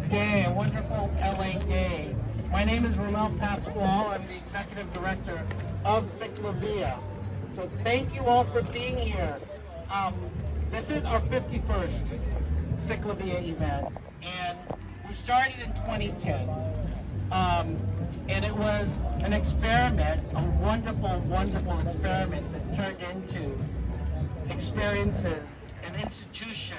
day, a wonderful LA day. My name is Ramel Pasquale. I'm the Executive Director of CicLAvia. So thank you all for being here. This is our 51st CicLAvia event, and we started in 2010. And it was an experiment, a wonderful, wonderful experiment that turned into experiences, an institution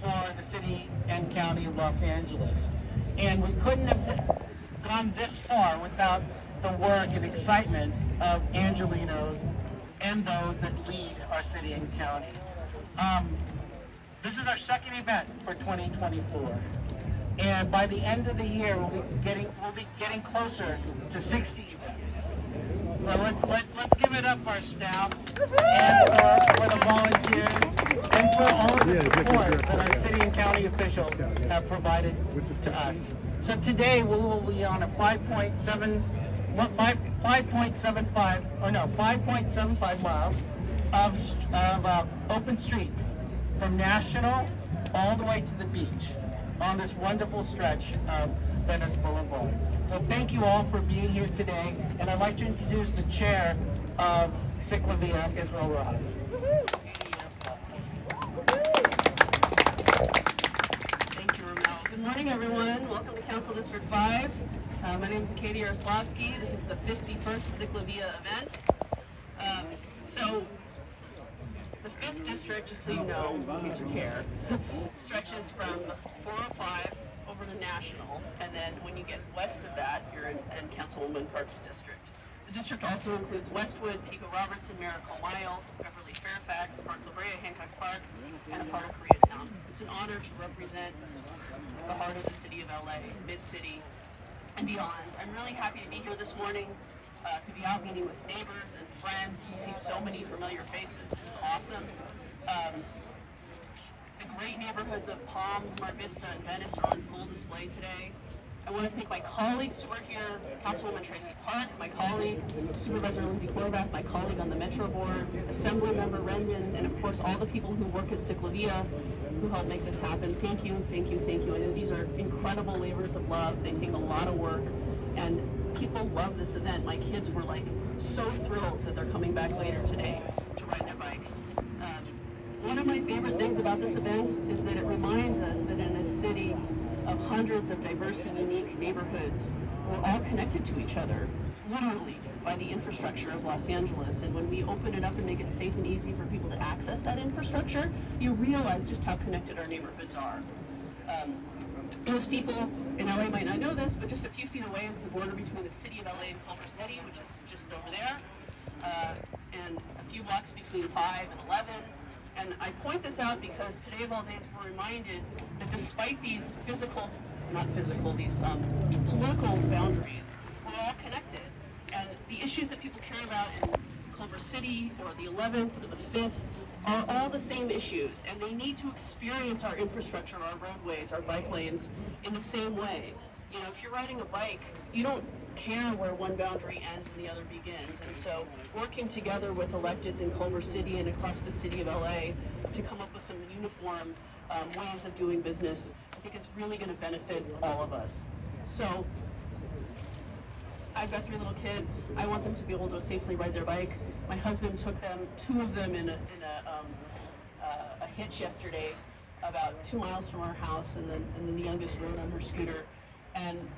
for the city and county of Los Angeles. And we couldn't have gone this far without the work and excitement of Angelenos and those that lead our city and county. This is our second event for 2024. And by the end of the year, we'll be getting closer to 60 events. So let's give it up for our staff and for the volunteers and for all of the support that our city and county officials have provided to us. So today we will be on a 5.75 miles of open streets from National all the way to the beach on this wonderful stretch of Venice Blvd. So thank you all for being here today, and I'd like to introduce the chair of CicLAvia, Israel Ross. Thank you, Ramel. Good morning, everyone. Welcome to Council District 5. My name is Katie Yaroslavsky. This is the 51st CicLAvia event. So the 5th district, just so you know, in case you care, stretches from 405 over to National, and then when you get west of that, you're in Councilwoman Park's district. The district also includes Westwood, Pico Robertson, Miracle Mile, Beverly Fairfax, Park La Brea, Hancock Park, and a part of Koreatown. It's an honor to represent the heart of the city of LA, Mid-City, and beyond. I'm really happy to be here this morning, to be out meeting with neighbors and friends, and see so many familiar faces. This is awesome. The great neighborhoods of Palms, Mar Vista, and Venice are on full display today. I want to thank my colleagues who are here, Councilwoman Tracy Park, my colleague, Supervisor Lindsay Horvath, my colleague on the Metro Board, Assemblymember Rendon, and of course all the people who work at CicLAvia who helped make this happen. Thank you, thank you, thank you. I know these are incredible labors of love. They take a lot of work, and people love this event. My kids were like so thrilled that they're coming back later today to ride their bikes. One of my favorite things about this event is that it reminds us that in a city of hundreds of diverse and unique neighborhoods, we're all connected to each other, literally, by the infrastructure of Los Angeles. And when we open it up and make it safe and easy for people to access that infrastructure, you realize just how connected our neighborhoods are. Most people in LA might not know this, but just a few feet away is the border between the city of LA and Culver City, which is just over there, and a few blocks between 5 and 11. And I point this out because today of all days we're reminded that despite these these political boundaries, we're all connected. And the issues that people care about in Culver City or the 11th or the 5th are all the same issues, and they need to experience our infrastructure, our roadways, our bike lanes in the same way. You know, if you're riding a bike, you don't care where one boundary ends and the other begins. And so working together with electeds in Culver City and across the city of LA to come up with some uniform ways of doing business, I think is really going to benefit all of us. So I've got 3 little kids. I want them to be able to safely ride their bike. My husband took them, 2 of them in a hitch yesterday, about 2 miles from our house, and then the youngest rode on her scooter. And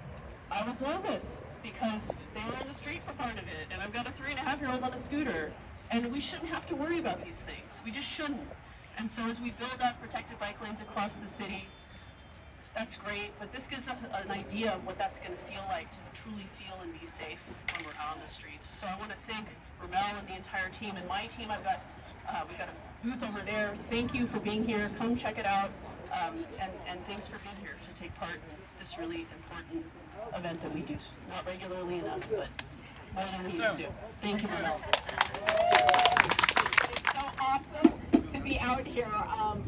I was nervous because they were in the street for part of it, and I've got a 3.5-year-old on a scooter, and we shouldn't have to worry about these things. We just shouldn't. And so as we build out protected bike lanes across the city, that's great, but this gives us an idea of what that's going to feel like to truly feel and be safe when we're out on the streets. So I want to thank Ramel and the entire team, and my team. We've got a booth over there. Thank you for being here. Come check it out, and thanks for being here to take part in this really important event that we do not regularly enough, but more than we used to. Thank you, Ramel. It's so awesome to be out here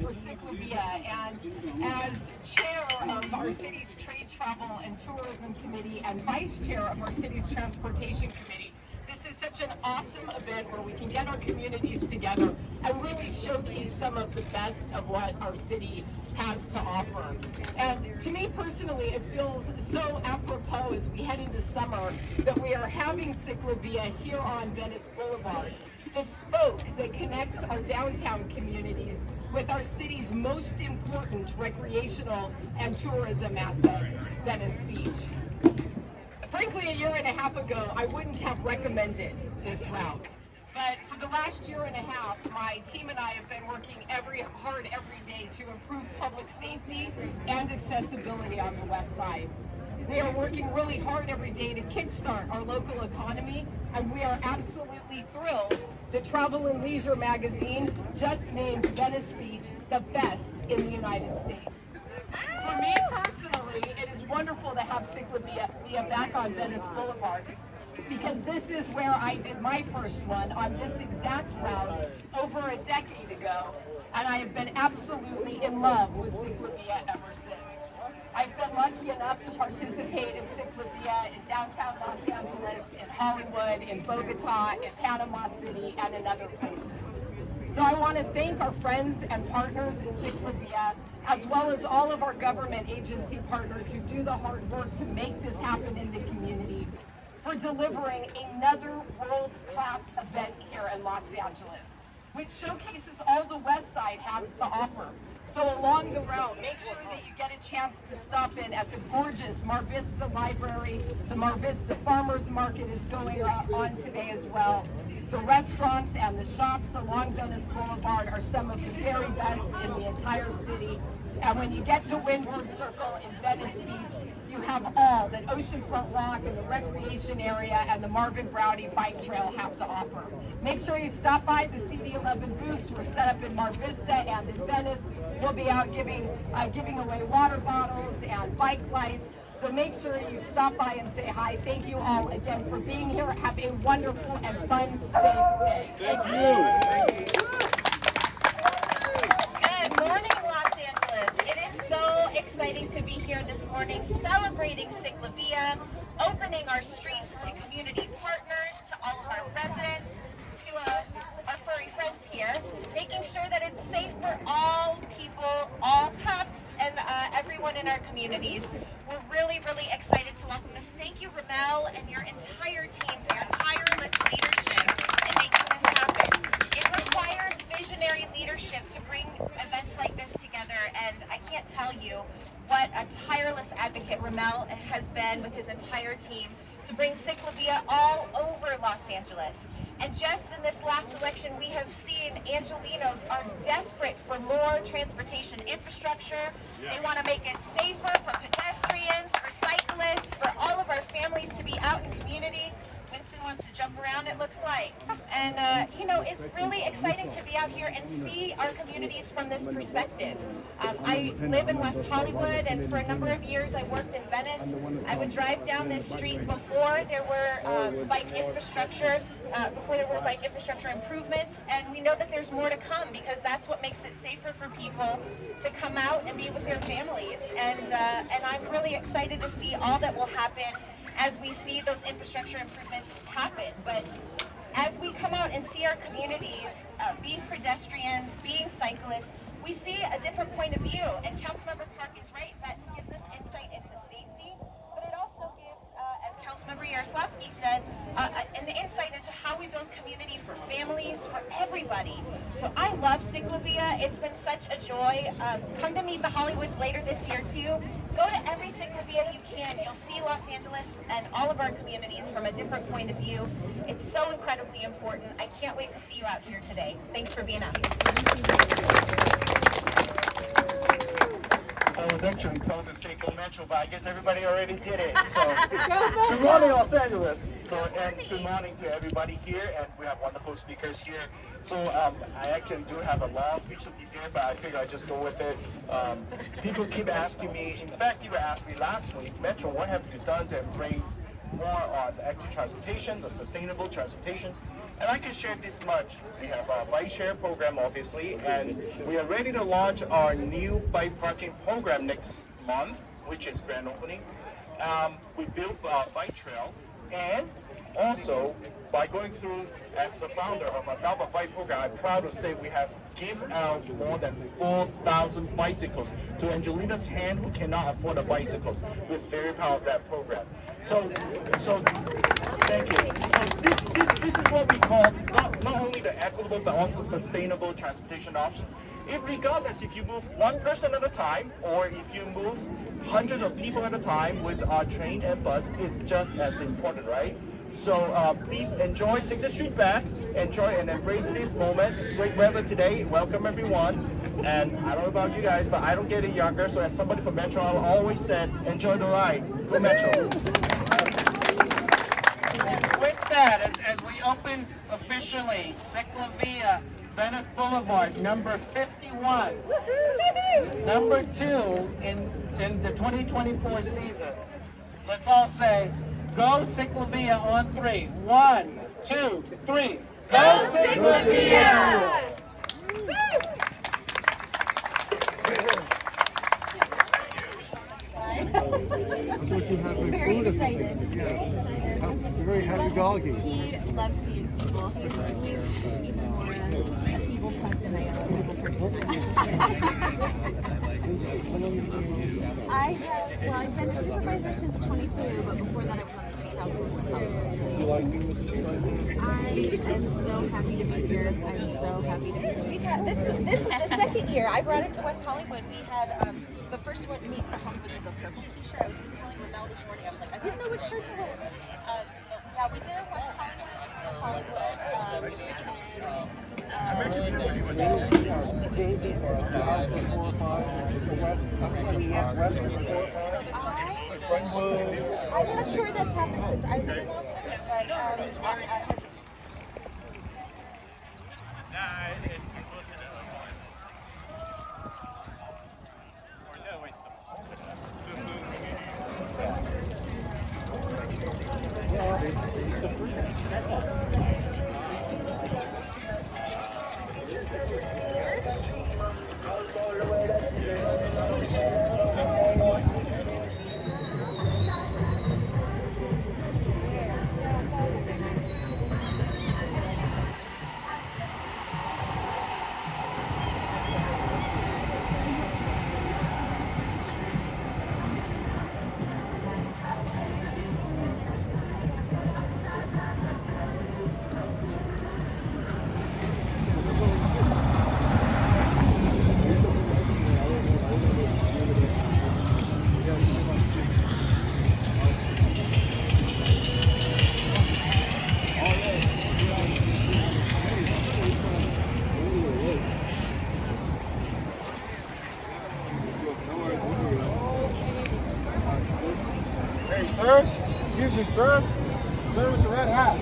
for CicLAvia, and as chair of our city's Trade, Travel, and Tourism Committee and vice chair of our city's Transportation Committee, this is such an awesome event where we can get our communities together and really showcase some of the best of what our city has to offer. And to me personally, it feels so apropos as we head into summer that we are having CicLAvia here on Venice Boulevard, the spoke that connects our downtown communities with our city's most important recreational and tourism asset, Venice Beach. Frankly, a year and a half ago, I wouldn't have recommended this route. But for the last year and a half, my team and I have been working hard every day to improve public safety and accessibility on the west side. We are working really hard every day to kickstart our local economy, and we are absolutely thrilled that Travel and Leisure magazine just named Venice Beach the best in the United States. For me personally, it is wonderful to have CicLAvia back on Venice Boulevard, because this is where I did my first one on this exact route over a decade ago, and I have been absolutely in love with CicLAvia ever since. I've been lucky enough to participate in CicLAvia in downtown Los Angeles, in Hollywood, in Bogota, in Panama City, and in other places. So I want to thank our friends and partners in CicLAvia, as well as all of our government agency partners who do the hard work to make this happen in the community, for delivering another world-class event here in Los Angeles, which showcases all the West Side has to offer. So along the route, make sure that you get a chance to stop in at the gorgeous Mar Vista Library. The Mar Vista Farmers Market is going on today as well. The restaurants and the shops along Venice Boulevard are some of the very best in the entire city. And when you get to Windward Circle in Venice Beach, you have all that Oceanfront Walk and the recreation area and the Marvin Browdy bike trail have to offer. Make sure you stop by the CD11 booths. We're set up in Mar Vista and in Venice. We'll be out giving away water bottles and bike lights. So make sure you stop by and say hi. Thank you all again for being here. Have a wonderful and fun, safe day. Thank you. Good morning, Los Angeles. It is so exciting to be here this morning celebrating CicLAvia, opening our streets to community partners, to all of our residents, to our furry friends here, making sure that it's safe for all people, all pups, and everyone in our communities. We're really, really excited to welcome this. Thank you, Ramel, and your entire team for your tireless leadership in making this happen. It requires visionary leadership to bring events like this together, and I can't tell you what a tireless advocate Ramel has been with his entire team to bring CicLAvia all over Los Angeles. And just in this last election, we have seen Angelinos are desperate for more transportation infrastructure. They want to make it safer for pedestrians, for cyclists, for all of our families to be out in community. Winston wants to jump around, it looks like. And, you know, it's really exciting to be out here and see our communities from this perspective. I live in West Hollywood, and for a number of years I worked in Venice. I would drive down this street before there were bike infrastructure improvements, and we know that there's more to come, because that's what makes it safer for people to come out and be with their families. And I'm really excited to see all that will happen as we see those infrastructure improvements happen. But as we come out and see our communities being pedestrians, being cyclists, we see a different point of view. And Councilmember Park is right, that gives us insight into safety, but it also gives, as Councilmember Yaroslavsky said, an insight into how we build community for families, for everybody. So I love CicLAvia. It's been such a joy. Come to meet the Hollywoods later this year too. Go to every CicLAvia you can. You'll see Los Angeles and all of our communities from a different point of view. It's so incredibly important. I can't wait to see you out here today. Thanks for being out here. I was actually told to say Go Metro, but I guess everybody already did it. So, good morning, Los Angeles. So, and good morning to everybody here, and we have wonderful speakers here. So, I actually do have a long speech to prepare, but I figure I just go with it. People keep asking me. In fact, you asked me last week, Metro, what have you done to embrace more on active transportation, the sustainable transportation? And I can share this much. We have a bike share program, obviously, and we are ready to launch our new bike parking program next month, which is grand opening. We built a bike trail, and Also, by going through as the founder of a Double Bike program, I'm proud to say we have given out more than 4,000 bicycles to Angelina's hand who cannot afford a bicycle. We're very proud of that program. So thank you. So this is what we call not only the equitable but also sustainable transportation options. Regardless if you move one person at a time or if you move hundreds of people at a time with our train and bus, it's just as important, right? So please enjoy, take the street back, enjoy and embrace this moment. Great weather today, welcome everyone. And I don't know about you guys, but I don't get any younger, so as somebody from Metro, I always said, enjoy the ride. Go Metro. With that, as we open officially CicLAvia Venice Boulevard, number 51, number 2 in the 2024 season, let's all say, go CicLAvia on 3. 1, 2, 3. Go CicLAvia! What you have with food or something? Yeah. It's a very happy doggy. He loves seeing people. He's even more an evil pet than I am an evil person. I've been a supervisor since 22, but before that I was on the city council in West Hollywood. You like being a supervisor? I am so happy to be here. I'm so happy to be here. We've had this was the second year. I brought it to West Hollywood. We had the first one meet in Hollywood was a purple t-shirt. I was telling Mel this morning, I was like, I didn't know which shirt to wear. But yeah, we did West Hollywood to I'm not sure that's happened since I've been in office, but it's close enough. Or no, wait, Sir? Excuse me, sir? Sir with the red hat.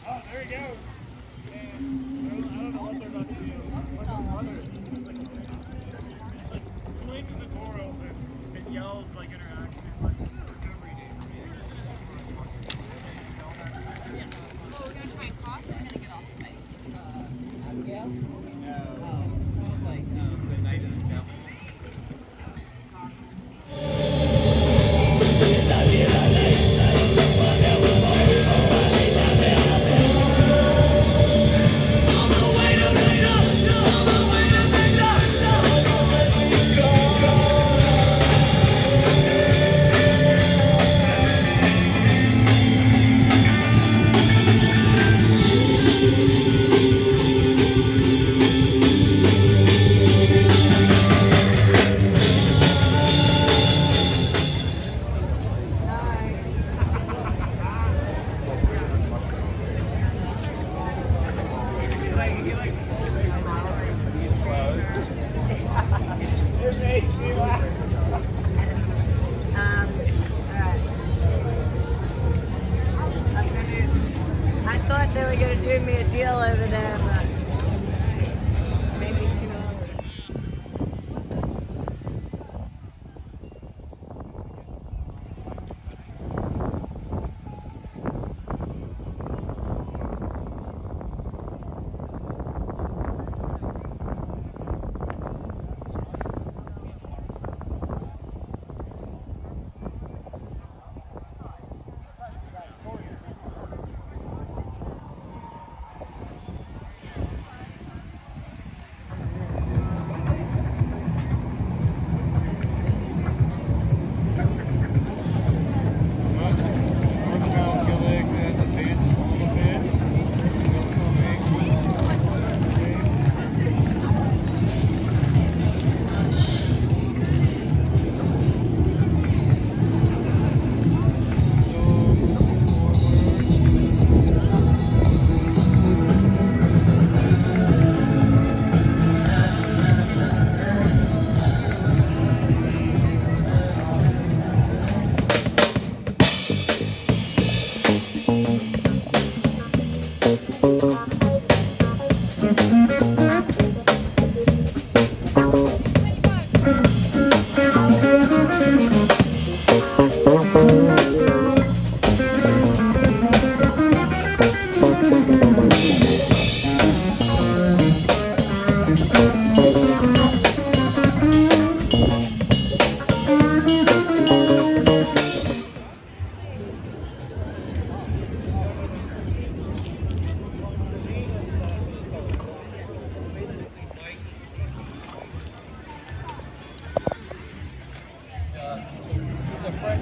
oh, there he goes. Man, I don't know what they're about to do. It's like flings the door open and yells like interacts in like this recovery day for me. We're gonna try and cross it and then get off the bike. Like the night of the devil.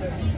Thank you.